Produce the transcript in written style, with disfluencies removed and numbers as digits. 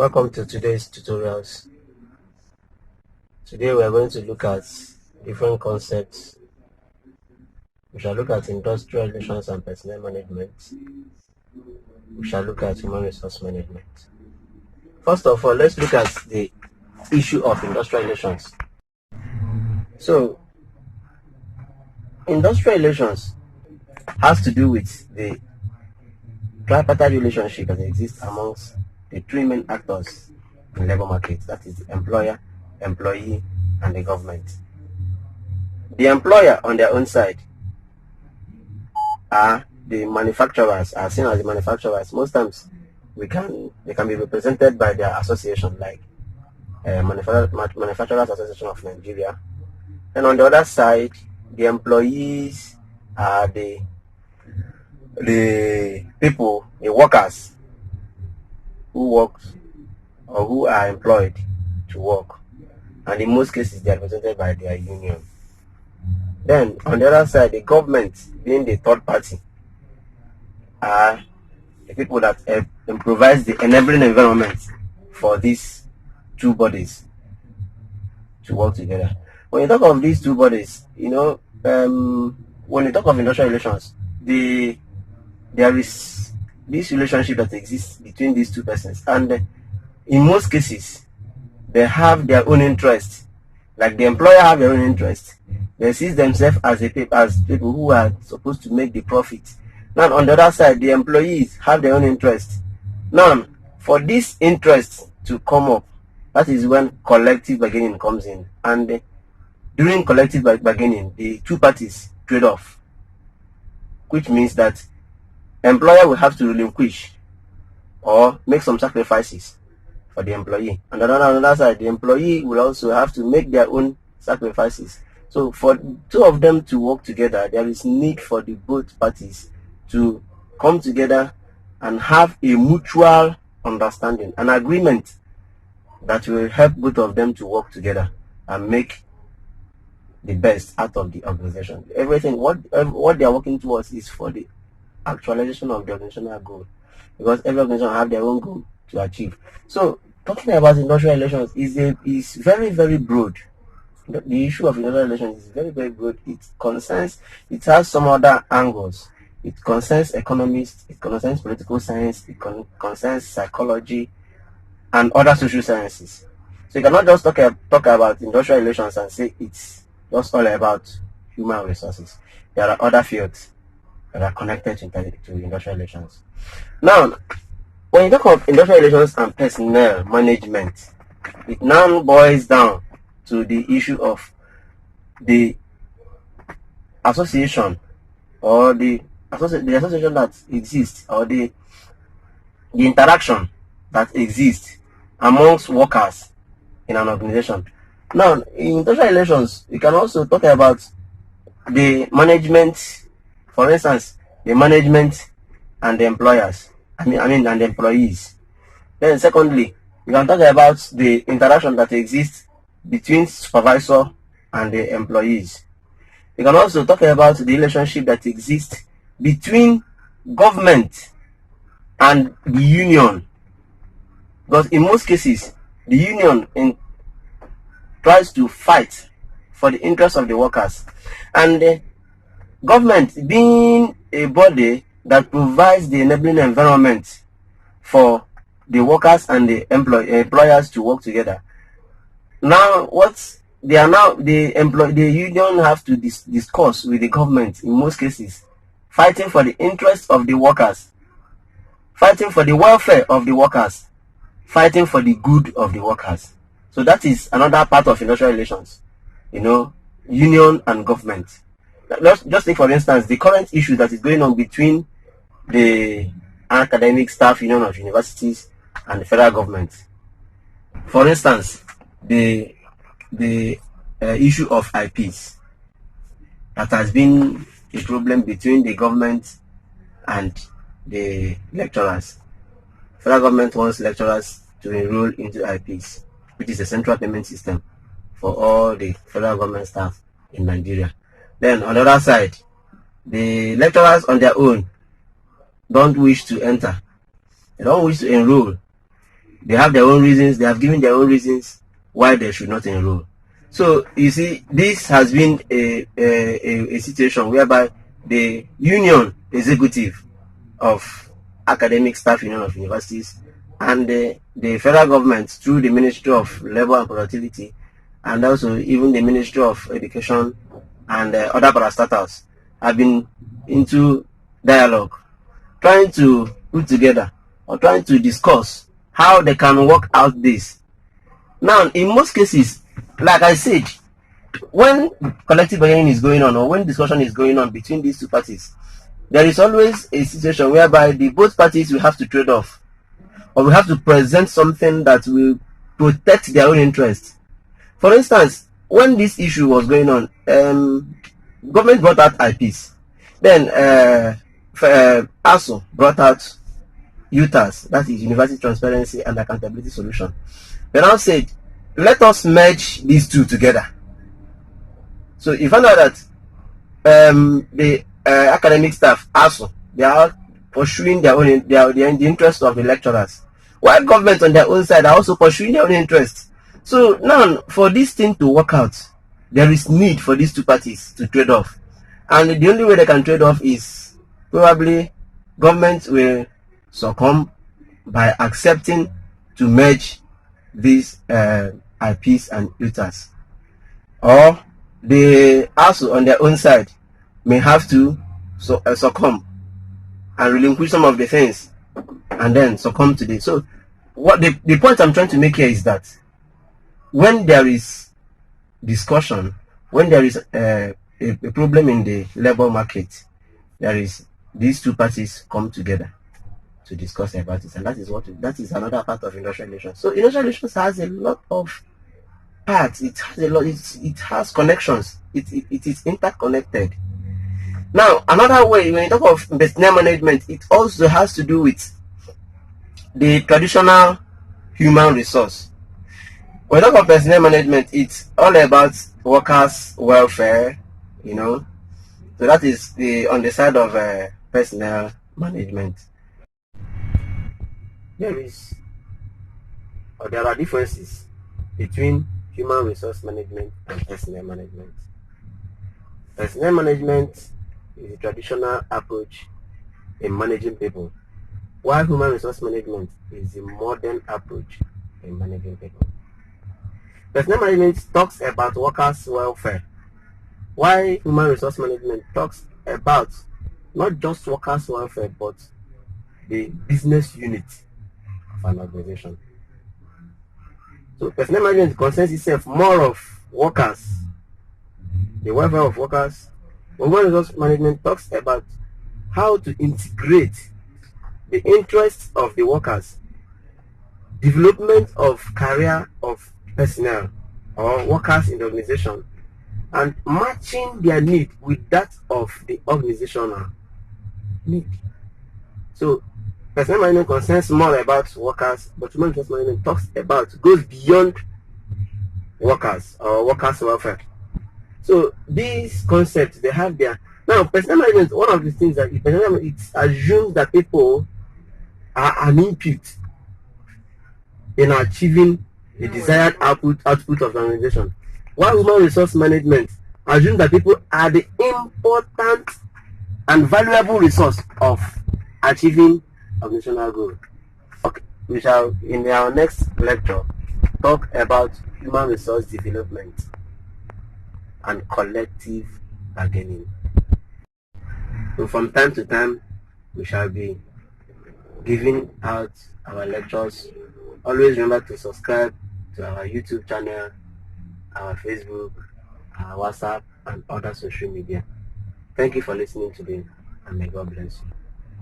Welcome to today's tutorials. Today we are going to look at different concepts. We shall look at industrial relations and personnel management. We shall look at human resource management. First of all, let's look at the issue of industrial relations. So, industrial relations has to do with the tripartite relationship that exists amongst the three main actors in labor market, that is the employer, employee, and the government. The employer on their own side are the manufacturers, are seen as the manufacturers. Most times they can be represented by their association, like Manufacturers Association of Nigeria. And on the other side, the employees are the people, the workers who work or who are employed to work, and in most cases they are represented by their union. Then on the other side, the government, being the third party, are the people that improvise the enabling environment for these two bodies to work together. When you talk of these two bodies, when you talk of industrial relations, there is this relationship that exists between these two persons, and in most cases they have their own interest. Like the employer have their own interest. They see themselves as people who are supposed to make the profit. Now on the other side, the employees have their own interest. Now for this interest to come up, that is when collective bargaining comes in, and during collective bargaining, the two parties trade off, which means that employer will have to relinquish or make some sacrifices for the employee, and on the other side, the employee will also have to make their own sacrifices. So for two of them to work together, there is need for the both parties to come together and have a mutual understanding, an agreement that will help both of them to work together and make the best out of the organization. Everything what they are working towards is for the actualization of the organizational goal, because every organization have their own goal to achieve. So talking about industrial relations is very, very broad. The issue of industrial relations is very, very broad. It has some other angles. It concerns economists, it concerns political science, it concerns psychology and other social sciences. So you cannot just talk about industrial relations and say it's just all about human resources. There are other fields that are connected to industrial relations. Now, when you talk of industrial relations and personnel management, it now boils down to the issue of the association, or the association that exists, or the interaction that exists amongst workers in an organization. Now, in industrial relations, you can also talk about the management. For instance, the management and the employers, and the employees. Then secondly, you can talk about the interaction that exists between supervisor and the employees. You can also talk about the relationship that exists between government and the union, because in most cases the union tries to fight for the interests of the workers, and the government being a body that provides the enabling environment for the workers and the employers to work together. Now, the union have to discuss with the government, in most cases, fighting for the interests of the workers, fighting for the welfare of the workers, fighting for the good of the workers. So that is another part of industrial relations, union and government. Just take, for instance, the current issue that is going on between the academic staff union of universities and the federal government. For instance, the issue of IPs, that has been a problem between the government and the lecturers. Federal government wants lecturers to enroll into IPs, which is a central payment system for all the federal government staff in Nigeria. Then on the other side, the lecturers on their own don't wish to enter. They don't wish to enroll They have their own reasons. They have given their own reasons why they should not enroll. So you see, this has been a situation whereby the union executive of academic staff union of universities and the federal government through the Ministry of Labor and Productivity, and also even the Ministry of Education and other parastatals have been into dialogue, trying to put together or trying to discuss how they can work out this. Now, in most cases, like I said, when collective bargaining is going on or when discussion is going on between these two parties, there is always a situation whereby both parties will have to trade off, or will have to present something that will protect their own interests. For instance, when this issue was going on, government brought out IPs. Then ASU brought out UTAS, that is University Transparency and Accountability Solution. They now said, let us merge these two together. So you find out that the academic staff, ASU, they are pursuing their own the interest of the lecturers, while government on their own side are also pursuing their own interests. So now, for this thing to work out, there is need for these two parties to trade off, and the only way they can trade off is probably government will succumb by accepting to merge these IPs and UTAS, or the ASU on their own side may have to succumb and relinquish some of the things and then succumb to this. So what the point I'm trying to make here is that when there is discussion, when there is a problem in the labor market, there is these two parties come together to discuss about it, and that is another part of industrial relations. So industrial relations has a lot of parts. It has a lot. It has connections. It is interconnected. Now, another way when you talk of personnel management, it also has to do with the traditional human resource. When you talk of personnel management, it's all about workers' welfare, So that is on the side of personnel management. There are differences between human resource management and personnel management. Personnel management is a traditional approach in managing people, while human resource management is a modern approach in managing people. Personnel management talks about workers' welfare, while human resource management talks about not just workers' welfare but the business unit of an organization. So personnel management concerns itself more of workers, the welfare of workers. Human resource management talks about how to integrate the interests of the workers, development of career of personnel or workers in the organization, and matching their need with that of the organizational need. So personnel management concerns more about workers, but human resource management goes beyond workers or workers' welfare. So these concepts, they have their... Now, personnel management, one of the things that it assumes that people are an input in achieving the desired output of the organization. While human resource management assumes that people are the important and valuable resource of achieving organizational goal. Okay, we shall, in our next lecture, talk about human resource development and collective bargaining. So from time to time, we shall be giving out our lectures. Always remember to subscribe to our YouTube channel, our Facebook, our WhatsApp, and other social media. Thank you for listening today, and may God bless you.